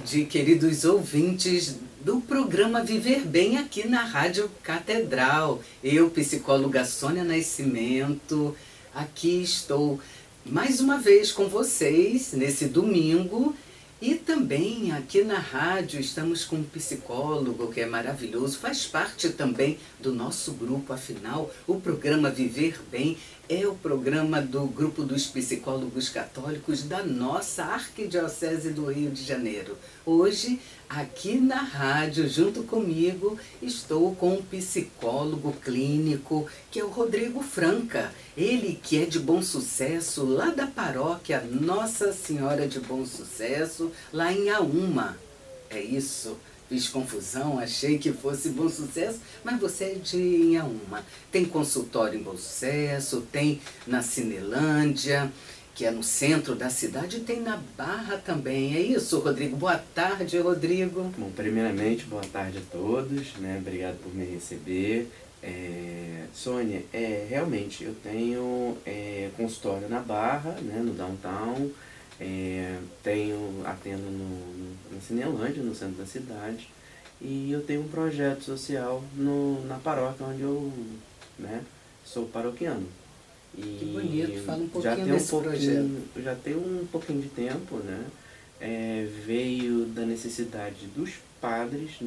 tarde, queridos ouvintes do programa Viver Bem aqui na Rádio Catedral. Eu, psicóloga Sônia Nascimento, aqui estou mais uma vez com vocês nesse domingo. E também aqui na rádio estamos com um psicólogo que é maravilhoso, faz parte também do nosso grupo, afinal, o programa Viver Bem é o programa do grupo dos psicólogos católicos da nossa Arquidiocese do Rio de Janeiro. Hoje, aqui na rádio, junto comigo, estou com um psicólogo clínico, que é o Rodrigo Franca. Ele que é de Bom Sucesso, lá da paróquia Nossa Senhora de Bom Sucesso, lá em Auma. É isso? Fiz confusão, achei que fosse Bom Sucesso, mas você é de Inhaúma. Tem consultório em Bom Sucesso, tem na Cinelândia, que é no centro da cidade, e tem na Barra também. É isso, Rodrigo? Boa tarde, Rodrigo. Bom, primeiramente, boa tarde a todos, né? Obrigado por me receber. Sônia, realmente, eu tenho consultório na Barra, né, no Downtown. Atendo na Cinelândia, no centro da cidade, e eu tenho um projeto social na paróquia onde eu, né, sou paroquiano. E que bonito, fala um pouquinho desse projeto. Já tem um pouquinho de tempo, né? Veio da necessidade dos padres,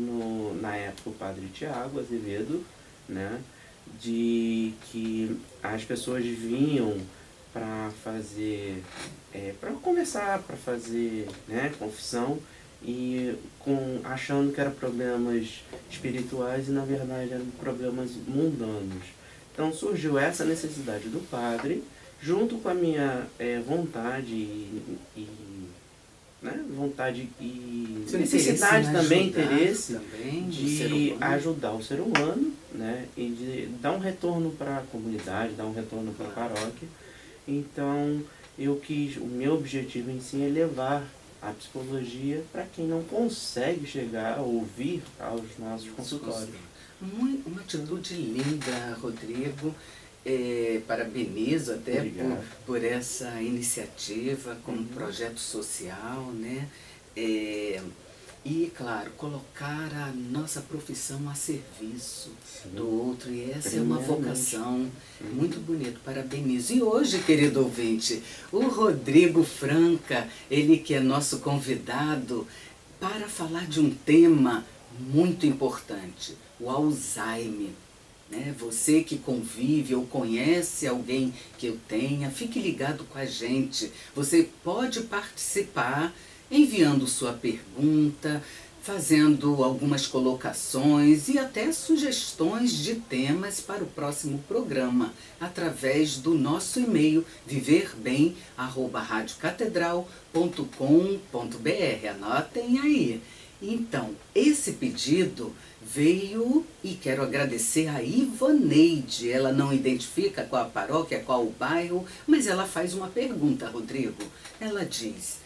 na época o padre Tiago Azevedo, né, de que as pessoas vinham para fazer, para conversar, para fazer, né, confissão, e achando que eram problemas espirituais e na verdade eram problemas mundanos. Então surgiu essa necessidade do padre, junto com a minha vontade necessidade também, interesse de ajudar o ser humano, né, e de dar um retorno para a comunidade, dar um retorno para a paróquia. Então, o meu objetivo em si é levar a psicologia para quem não consegue chegar a ouvir aos nossos consultórios. Uma atitude linda, Rodrigo. Parabenizo até por essa iniciativa como projeto social, né? E, claro, colocar a nossa profissão a serviço do outro. E essa é uma vocação muito bonita. Parabenizo. E hoje, querido ouvinte, o Rodrigo Franca, ele que é nosso convidado para falar de um tema muito importante, o Alzheimer. Né? Você que convive ou conhece alguém que o tenha, fique ligado com a gente. Você pode participar enviando sua pergunta, fazendo algumas colocações e até sugestões de temas para o próximo programa, através do nosso e-mail viverbem@radiocatedral.com.br. Anotem aí. Então, esse pedido veio e quero agradecer a Ivaneide. Ela não identifica qual a paróquia, qual o bairro, mas ela faz uma pergunta, Rodrigo. Ela diz: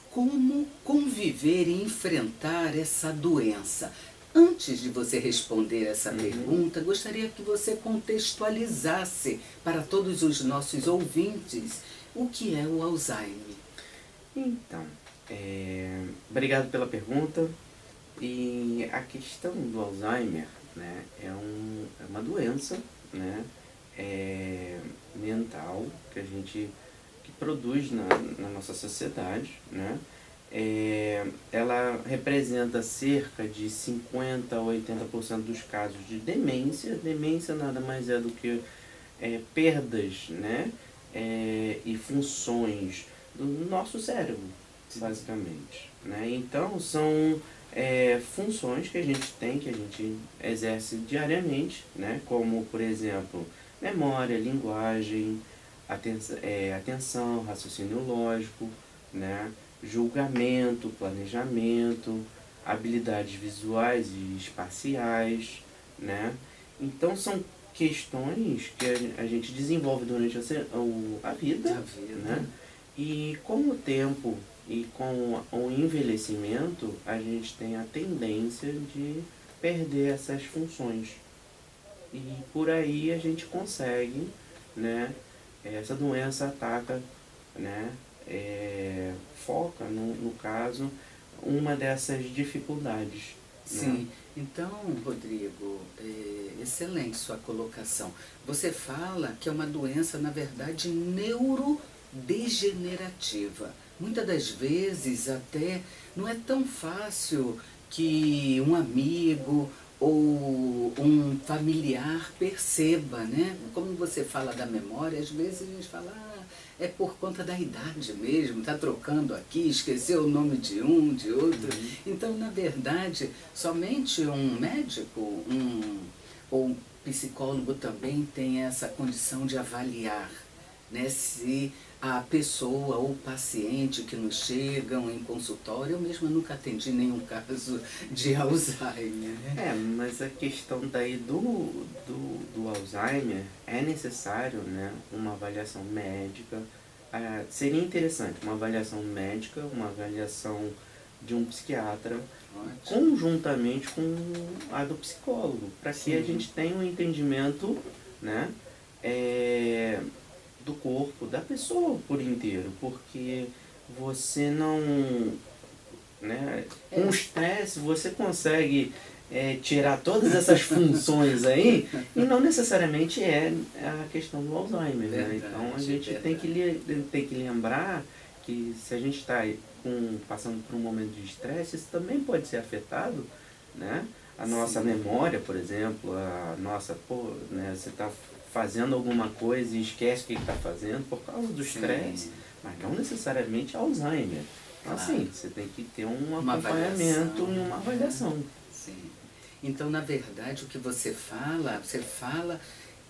como conviver e enfrentar essa doença? Antes de você responder essa pergunta, gostaria que você contextualizasse para todos os nossos ouvintes o que é o Alzheimer. Então, obrigado pela pergunta. E a questão do Alzheimer, né, é uma doença, né, mental que produz na nossa sociedade, né? Ela representa cerca de 50% a 80% dos casos de demência. Demência nada mais é do que perdas, né, e funções do nosso cérebro, basicamente, né? Então são funções que a gente tem, que a gente exerce diariamente, né? Como, por exemplo, memória, linguagem, atenção, raciocínio lógico, né? Julgamento, planejamento, habilidades visuais e espaciais, né? Então são questões que a gente desenvolve durante a vida, né? E com o tempo e com o envelhecimento, a gente tem a tendência de perder essas funções. E por aí a gente consegue, né? Essa doença ataca, né? Foca, no caso, uma dessas dificuldades. Sim, né? Então, Rodrigo, excelente sua colocação. Você fala que é uma doença, na verdade, neurodegenerativa. Muitas das vezes até não é tão fácil que um amigo ou um familiar perceba, né? Como você fala da memória, às vezes a gente fala, é por conta da idade mesmo, está trocando aqui, esqueceu o nome de um, de outro. Então, na verdade, somente um médico ou um psicólogo também tem essa condição de avaliar, né, se a pessoa ou o paciente que nos chegam em consultório, eu mesma nunca atendi nenhum caso de Alzheimer. Né? Mas a questão daí do Alzheimer é necessário, né, uma avaliação médica. Seria interessante uma avaliação médica, uma avaliação de um psiquiatra, conjuntamente com a do psicólogo, para que a gente tenha um entendimento, né, do corpo, da pessoa por inteiro, porque você não, né, com o estresse você consegue tirar todas essas funções aí, e não necessariamente é a questão do Alzheimer, né? Então a gente tem que lembrar que se a gente está passando por um momento de estresse, isso também pode ser afetado, né? A nossa memória, por exemplo, né, você está fazendo alguma coisa e esquece o que está fazendo por causa do estresse, mas não necessariamente Alzheimer. Então, assim, você tem que ter um acompanhamento e uma avaliação. Sim. Então, na verdade, o que você fala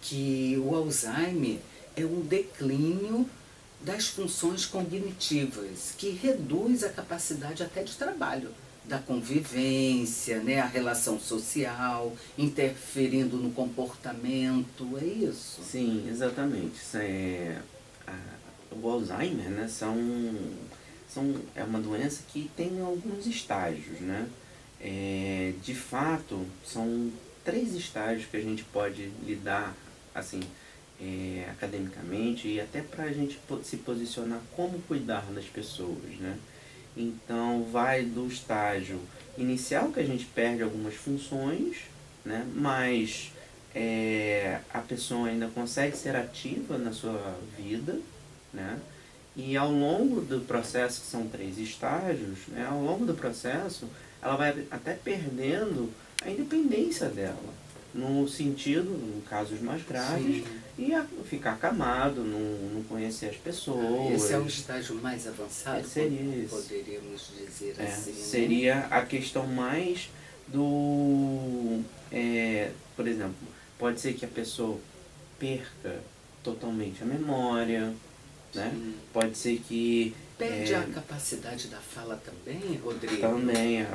que o Alzheimer é um declínio das funções cognitivas, que reduz a capacidade até de trabalho, da convivência, né, a relação social, interferindo no comportamento, é isso? Sim, exatamente. O Alzheimer, né, é uma doença que tem alguns estágios, né? De fato, são 3 estágios que a gente pode lidar, assim, academicamente, e até para a gente se posicionar como cuidar das pessoas, né? Então, vai do estágio inicial, que a gente perde algumas funções, né? Mas a pessoa ainda consegue ser ativa na sua vida, né? E ao longo do processo, que são 3 estágios, né? Ao longo do processo, ela vai até perdendo a independência dela, no sentido, em casos mais graves, e ficar acamado, não conhecer as pessoas. Esse é o estágio mais avançado? Seria isso. Poderíamos dizer assim. Seria, né? A questão mais do... por exemplo, pode ser que a pessoa perca totalmente a memória, né? Pode ser que... Perde a capacidade da fala também, Rodrigo? Também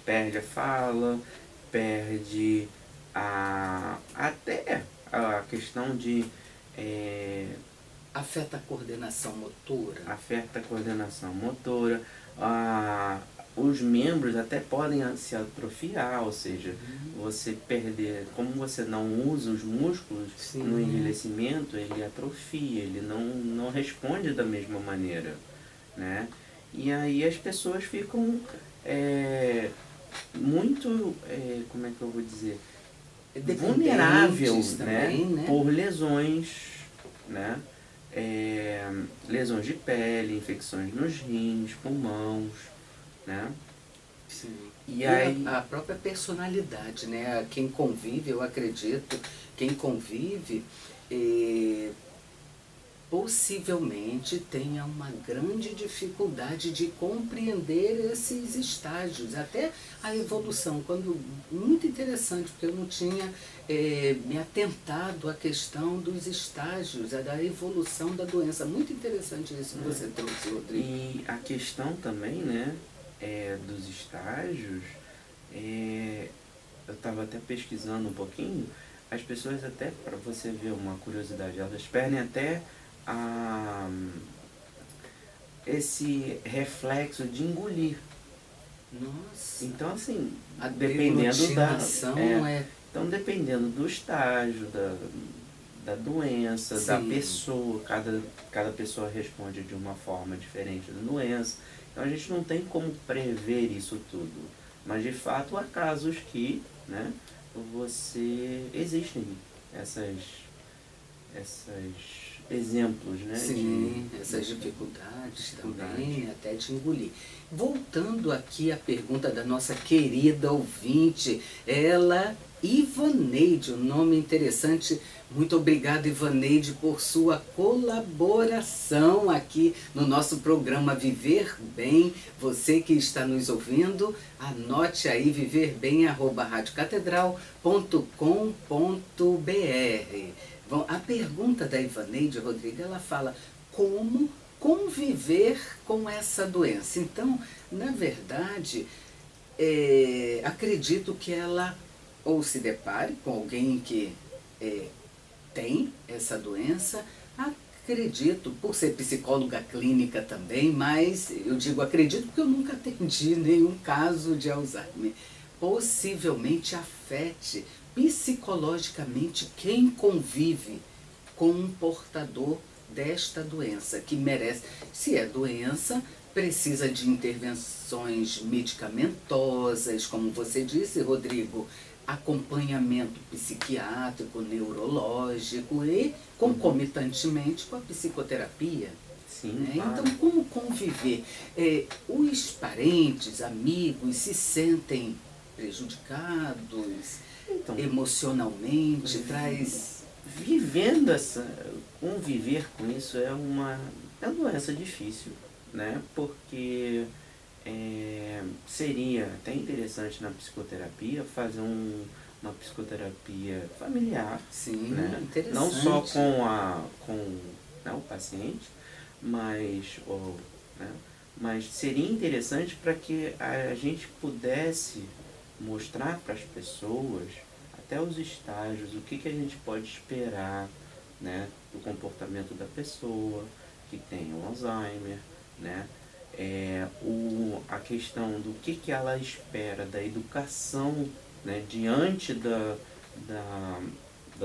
perde a fala, perde até a questão de... afeta a coordenação motora? Afeta a coordenação motora. Os membros até podem se atrofiar, ou seja, você perder, como você não usa os músculos no envelhecimento, ele atrofia, ele não responde da mesma maneira, né? E aí as pessoas ficam muito, como é que eu vou dizer, vulneráveis, também, né? Por lesões, né? Lesões de pele, infecções nos rins, pulmões, né? Sim. E aí a própria personalidade, né? Quem convive, eu acredito, quem convive possivelmente tenha uma grande dificuldade de compreender esses estágios, até a evolução, muito interessante, porque eu não tinha me atentado à questão dos estágios, da evolução da doença. Muito interessante isso que você trouxe, Rodrigo. E a questão também, né, dos estágios, eu estava até pesquisando um pouquinho, as pessoas até, para você ver uma curiosidade, elas perdem até esse reflexo de engolir. Nossa. Então, assim, dependendo então, dependendo do estágio da doença, da Sim. pessoa, cada pessoa responde de uma forma diferente da doença. Então a gente não tem como prever isso tudo. Mas de fato há casos que, né, existem essas exemplos, né? Sim, essas dificuldades também, até de engolir. Voltando aqui à pergunta da nossa querida ouvinte, ela, Ivaneide, um nome interessante. Muito obrigada, Ivaneide, por sua colaboração aqui no nosso programa Viver Bem. Você que está nos ouvindo, anote aí viverbem@radiocatedral.com.br. Bom, a pergunta da Ivaneide Rodrigues, ela fala como conviver com essa doença. Então, na verdade, acredito que ela ou se depare com alguém que tem essa doença. Acredito, por ser psicóloga clínica também, mas eu digo acredito porque eu nunca atendi nenhum caso de Alzheimer. Possivelmente afete psicologicamente quem convive com um portador desta doença, que merece, se é doença, precisa de intervenções medicamentosas, como você disse, Rodrigo, acompanhamento psiquiátrico, neurológico e concomitantemente com a psicoterapia. Sim, Então, claro. como conviver? Os parentes, amigos se sentem prejudicados Então, emocionalmente, traz... conviver com isso é uma doença difícil, né? Porque seria até interessante na psicoterapia fazer uma psicoterapia familiar, Sim, né? interessante. Não só com né, o paciente, mas seria interessante para que a gente pudesse mostrar para as pessoas até os estágios, o que a gente pode esperar, né, do comportamento da pessoa que tem o Alzheimer, né? A questão do que ela espera da educação, né, diante da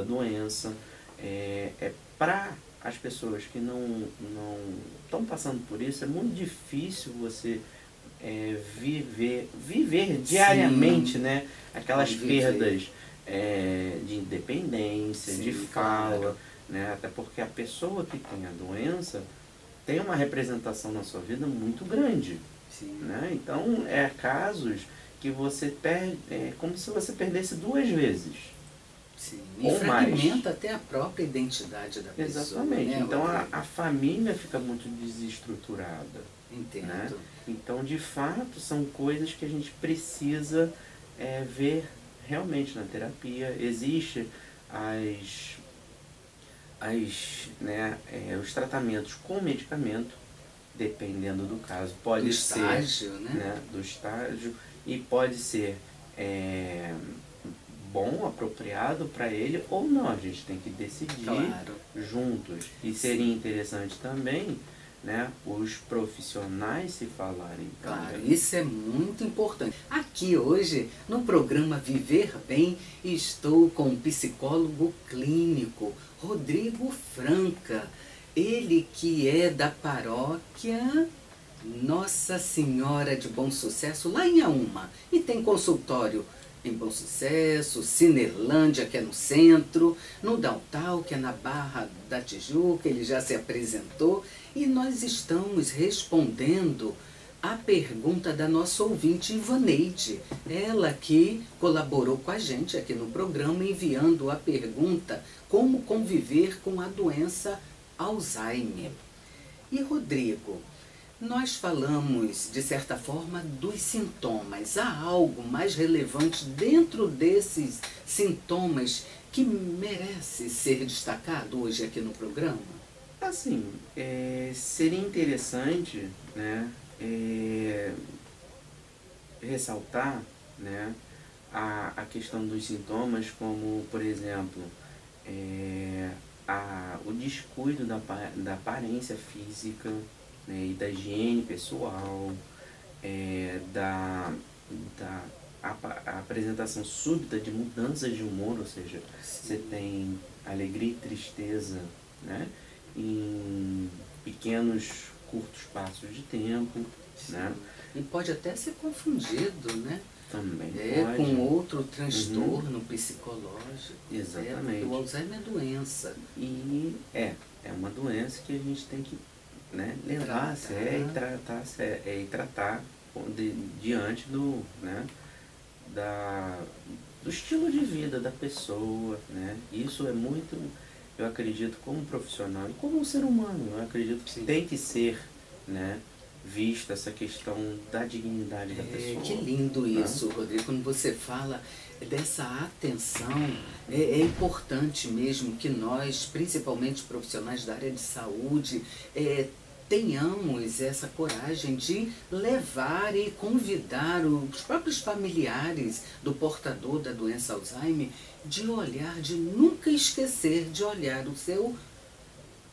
doença. Para as pessoas que não estão passando por isso, é muito difícil você viver diariamente, Sim, né, aquelas conviver. perdas de independência, Sim, de fala, claro. né, até porque a pessoa que tem a doença tem uma representação na sua vida muito grande. Sim. Né? Então, casos que você perde, como se você perdesse duas vezes. Sim. E Ou fragmenta mais. até a própria identidade da pessoa. Exatamente. Né, Então, Rodrigo? a família fica muito desestruturada. Entendo. Né? Então, de fato, são coisas que a gente precisa ver realmente na terapia. Existem os tratamentos com medicamento, dependendo do caso. Pode Do ser estágio, né? do estágio, e pode ser bom, apropriado para ele ou não. A gente tem que decidir Claro. juntos. E seria interessante também, né, os profissionais se falarem. Claro, também. isso é muito importante. Aqui hoje, no programa Viver Bem, estou com o psicólogo clínico Rodrigo Franca. Ele que é da paróquia Nossa Senhora de Bom Sucesso, lá em Auma. E tem consultório em Bom Sucesso, Cinelândia, que é no centro, no Downtown, que é na Barra da Tijuca, ele já se apresentou. E nós estamos respondendo a pergunta da nossa ouvinte Ivaneide. Ela que colaborou com a gente aqui no programa, enviando a pergunta: como conviver com a doença Alzheimer? E Rodrigo, nós falamos, de certa forma, dos sintomas. Há algo mais relevante dentro desses sintomas que merece ser destacado hoje aqui no programa? Assim, seria interessante, né, ressaltar, né, a questão dos sintomas, como, por exemplo, o descuido da aparência física, né, e da higiene pessoal, a apresentação súbita de mudanças de humor, ou seja, você tem alegria e tristeza, né, em pequenos, curtos passos de tempo, né? E pode até ser confundido, né? Também pode. Com outro transtorno psicológico. Exatamente. O Alzheimer é doença. E é uma doença que a gente tem que, né, levar a sério e tratar diante do, né, do estilo de vida da pessoa, né? Isso é muito, eu acredito, como profissional e como um ser humano, eu acredito que tem que ser, né, vista essa questão da dignidade da pessoa. Que lindo isso, Rodrigo, quando você fala dessa atenção, é importante mesmo que nós, principalmente profissionais da área de saúde, tenhamos essa coragem de levar e convidar os próprios familiares do portador da doença Alzheimer de olhar, de nunca esquecer de olhar o seu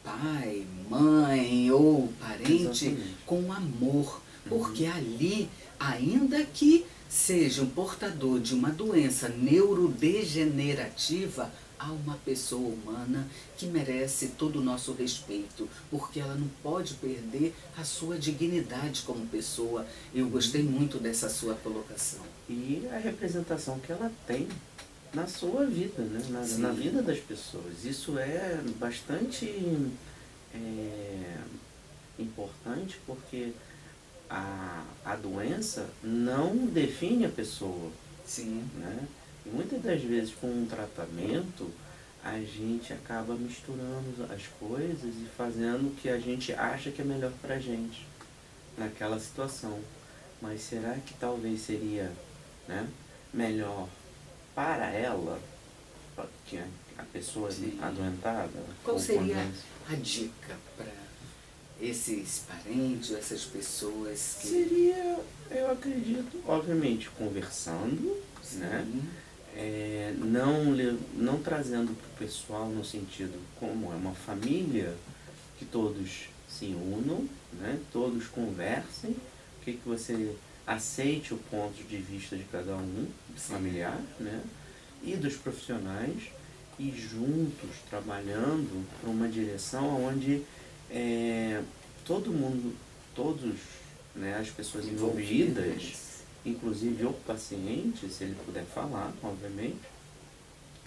pai, mãe ou parente. Exatamente. Com amor, porque ali, ainda que seja um portador de uma doença neurodegenerativa, há uma pessoa humana que merece todo o nosso respeito, porque ela não pode perder a sua dignidade como pessoa. Eu gostei muito dessa sua colocação. E a representação que ela tem na sua vida, né? na vida das pessoas. Isso é bastante importante, porque a doença não define a pessoa. Sim. Né? E muitas das vezes com um tratamento a gente acaba misturando as coisas e fazendo o que a gente acha que é melhor pra gente naquela situação. Mas será que talvez seria, né, melhor para ela, a pessoa adoentada? Qual seria a dica para esses parentes, essas pessoas que... Seria, eu acredito, obviamente, conversando, né? Não trazendo para o pessoal no sentido como é uma família, que todos se unam, né? Todos conversem, que você aceite o ponto de vista de cada um, familiar, né? E dos profissionais, e juntos, trabalhando para uma direção onde todo mundo, né, as pessoas envolvidas, inclusive o paciente, se ele puder falar, obviamente,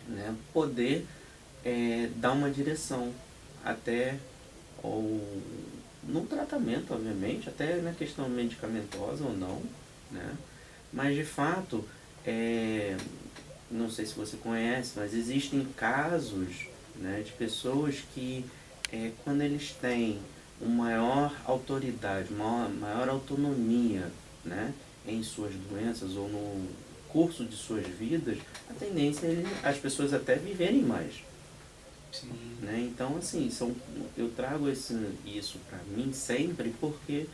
né, poder dar uma direção até no tratamento, obviamente, até na questão medicamentosa ou não, né, mas de fato, não sei se você conhece, mas existem casos, né, de pessoas que quando eles têm uma maior autoridade, maior autonomia, né, em suas doenças ou no curso de suas vidas, a tendência é as pessoas até viverem mais. Sim. Né? Então, assim, eu trago isso para mim sempre porque,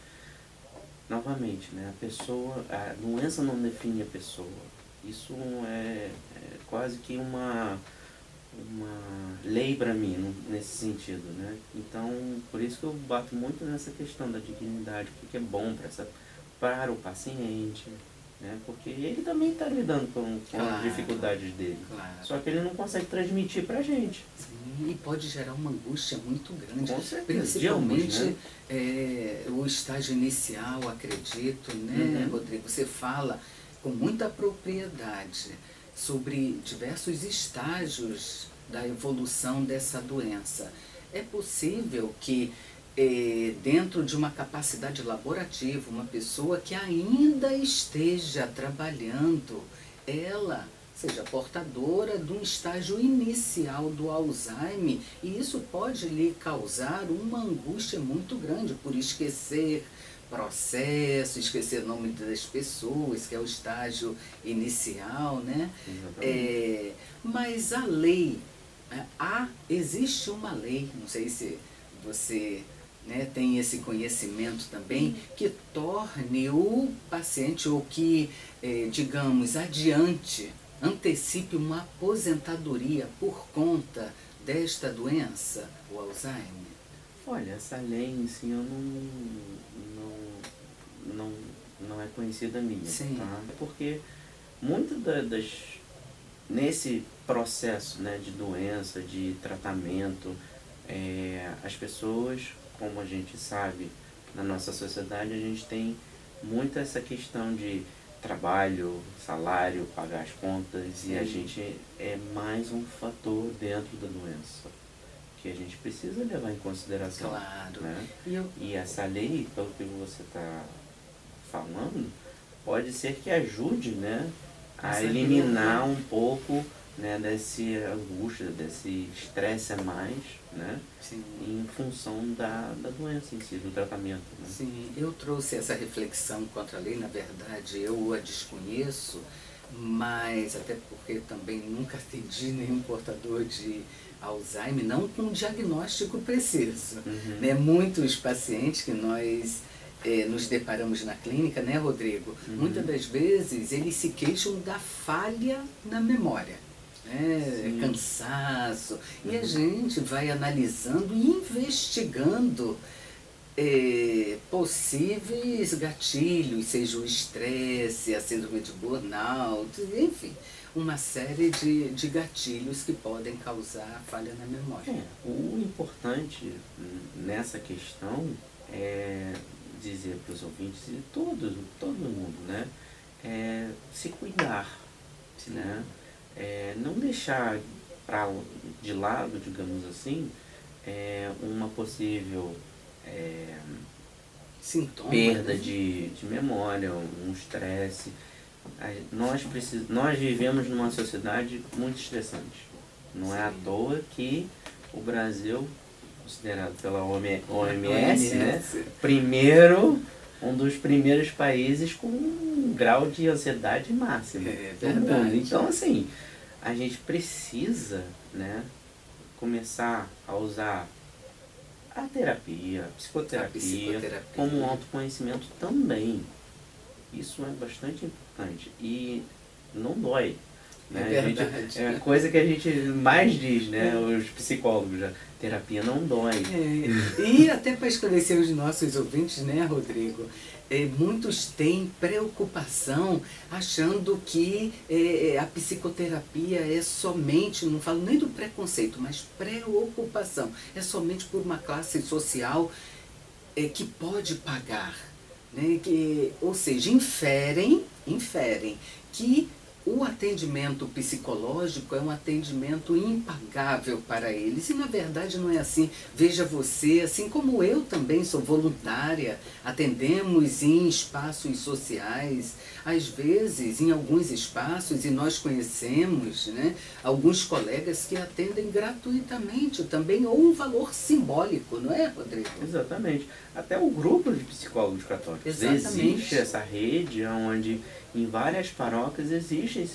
novamente, né, a doença não define a pessoa. Isso é quase que uma lei para mim, nesse sentido, né? Então, por isso que eu bato muito nessa questão da dignidade, o que é bom para o paciente, né? Porque ele também está lidando com as dificuldades dele, só que ele não consegue transmitir para a gente. Sim, e pode gerar uma angústia muito grande, com certeza, principalmente o estágio inicial, acredito, né, Rodrigo? Você fala com muita propriedade sobre diversos estágios da evolução dessa doença. É possível que dentro de uma capacidade laborativa, uma pessoa que ainda esteja trabalhando, ela seja portadora de um estágio inicial do Alzheimer, e isso pode lhe causar uma angústia muito grande por esquecer processo, esquecer o nome das pessoas, que é o estágio inicial, né? Mas a lei, existe uma lei, não sei se você, né, tem esse conhecimento também, que torne o paciente, ou que, digamos, antecipe uma aposentadoria por conta desta doença, o Alzheimer? Olha, essa lei em si eu não é conhecida minha, tá? Porque muitas nesse processo, né, de doença, de tratamento, as pessoas, como a gente sabe, na nossa sociedade, a gente tem muito essa questão de trabalho, salário, pagar as contas, sim, e a gente é mais um fator dentro da doença que a gente precisa levar em consideração. Claro. Né? E essa lei, pelo que você está falando, pode ser que ajude, né, a eliminar um pouco, né, desse angústia, desse estresse a mais, né, em função da doença em si, do tratamento. Né? Sim, eu trouxe essa reflexão contra a lei, na verdade eu a desconheço, mas até porque também nunca atendi nenhum portador de Alzheimer, não com diagnóstico preciso. Uhum. Né? Muitos pacientes que nós nos deparamos na clínica, né, Rodrigo? Uhum. Muitas das vezes eles se queixam da falha na memória. Cansaço, e a gente vai analisando e investigando possíveis gatilhos, seja o estresse, a síndrome de burnout, enfim, uma série de gatilhos que podem causar falha na memória. O importante nessa questão é dizer para os ouvintes e todo mundo, né, se cuidar, né? Não deixar de lado, digamos assim, uma possível sintoma, perda, né, de memória, um estresse. Nós vivemos numa sociedade muito estressante. Não é à toa que o Brasil, considerado pela OMS, né, um dos primeiros países com um grau de ansiedade máximo. É verdade. Então, assim, a gente precisa, né, começar a usar a terapia, a psicoterapia, como um autoconhecimento também. Isso é bastante importante e não dói. Né? É a coisa que a gente mais diz, né? Os psicólogos, a terapia não dói. E até para esclarecer os nossos ouvintes, né, Rodrigo? Muitos têm preocupação achando que a psicoterapia é somente, não falo nem do preconceito, mas preocupação, é somente por uma classe social que pode pagar. Né? Ou seja, inferem que o atendimento psicológico é um atendimento impagável para eles. E na verdade não é assim. Veja você, assim como eu também sou voluntária, atendemos em espaços sociais, às vezes em alguns espaços, e nós conhecemos, né, alguns colegas que atendem gratuitamente também, ou um valor simbólico, não é, Rodrigo? Exatamente. Até o grupo de psicólogos católicos. Exatamente. Existe essa rede onde em várias paróquias existe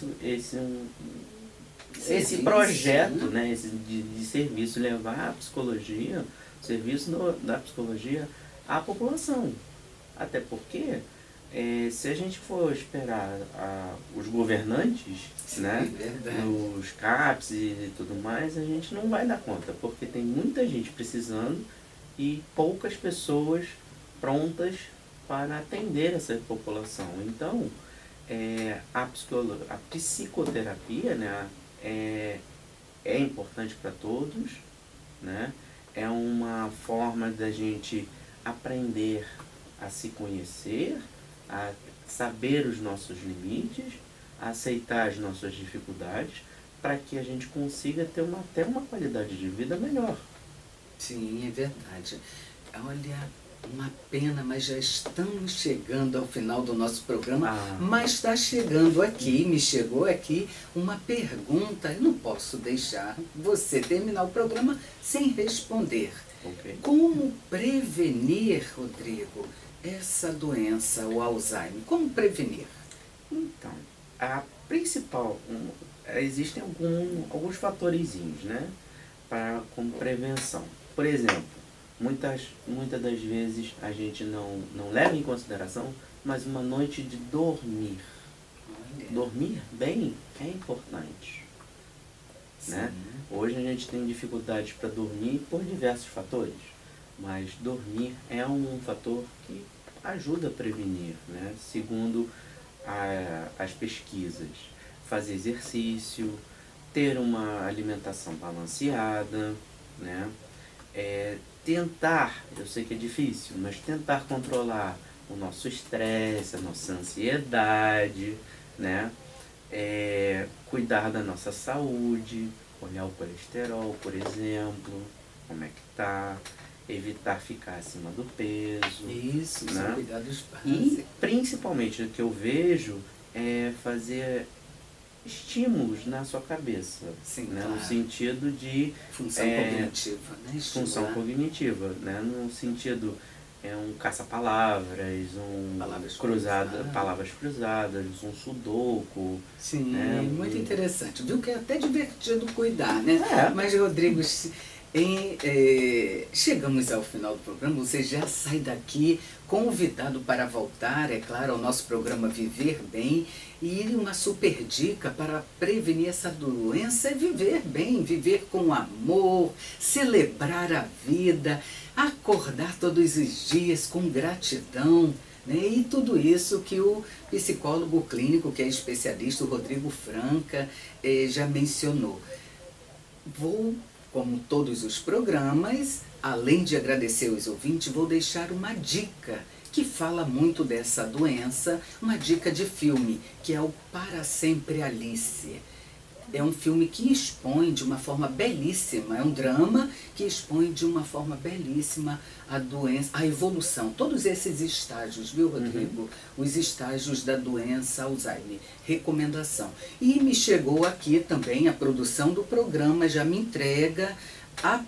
esse projeto, né, de serviço, levar a psicologia, o serviço da psicologia à população. Até porque, se a gente for esperar os governantes, sim, né, os CAPs e tudo mais, a gente não vai dar conta, porque tem muita gente precisando e poucas pessoas prontas para atender essa população. Então, a psicoterapia, né, é importante para todos, né? É uma forma da gente aprender a se conhecer, a saber os nossos limites, a aceitar as nossas dificuldades, para que a gente consiga ter até uma qualidade de vida melhor. Sim, é verdade. Olha, uma pena, mas já estamos chegando ao final do nosso programa, mas está chegando aqui, me chegou aqui uma pergunta, eu não posso deixar você terminar o programa sem responder. Okay. Como prevenir, Rodrigo, essa doença, o Alzheimer? Como prevenir? Então, a principal, existem alguns fatorzinhos, né, como prevenção. Por exemplo, muitas das vezes a gente não leva em consideração, mas uma noite de dormir. Olha. Dormir bem é importante. Né? Hoje a gente tem dificuldades para dormir por diversos fatores, mas dormir é um fator que ajuda a prevenir. Né? Segundo as pesquisas, fazer exercício, ter uma alimentação balanceada, né? Tentar, eu sei que é difícil, mas tentar controlar o nosso estresse, a nossa ansiedade, né? Cuidar da nossa saúde, olhar o colesterol, por exemplo, como é que tá, evitar ficar acima do peso. Isso, né? são cuidados básicos. E principalmente o que eu vejo é fazer estímulos na sua cabeça, Sim, né? claro. No sentido de Função cognitiva, né? função Estimular. cognitiva, né? No sentido um caça-palavras, palavras cruzadas, um sudoku. Sim, né? muito interessante. Viu que é até divertido cuidar, né? É. Mas, Rodrigo, chegamos ao final do programa. Você já sai daqui convidado para voltar, é claro, ao nosso programa Viver Bem. E uma super dica para prevenir essa doença é viver bem, viver com amor, celebrar a vida, acordar todos os dias com gratidão, né? E tudo isso que o psicólogo clínico, que é especialista, o Rodrigo Franca, já mencionou. Vou, como todos os programas, além de agradecer os ouvintes, vou deixar uma dica que fala muito dessa doença, uma dica de filme, que é o Para Sempre Alice. É um filme que expõe de uma forma belíssima, é um drama que expõe de uma forma belíssima a doença, a evolução, todos esses estágios, viu, Rodrigo? Os estágios da doença Alzheimer. Recomendação. E me chegou aqui também a produção do programa, já me entrega a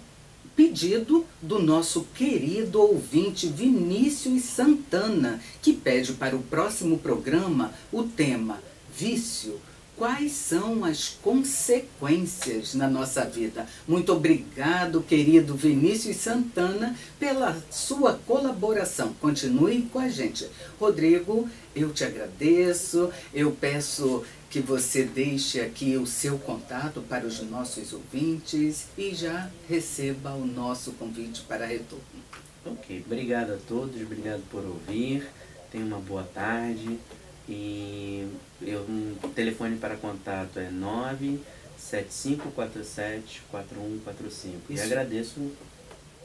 pedido do nosso querido ouvinte Vinícius Santana, que pede para o próximo programa o tema Vício. Quais são as consequências na nossa vida? Muito obrigado, querido Vinícius Santana, pela sua colaboração. Continue com a gente. Rodrigo, eu te agradeço, eu peço que você deixe aqui o seu contato para os nossos ouvintes e já receba o nosso convite para retorno. Ok, obrigado a todos, obrigado por ouvir, tenha uma boa tarde e o telefone para contato é 975474145 e agradeço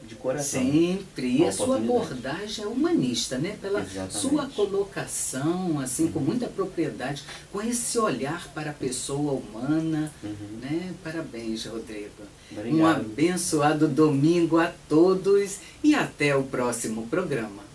de coração. Sempre. E a sua abordagem é humanista, né? Pela sua colocação, assim, com muita propriedade, com esse olhar para a pessoa humana, né? Parabéns, Rodrigo. Obrigado. Um abençoado domingo a todos e até o próximo programa.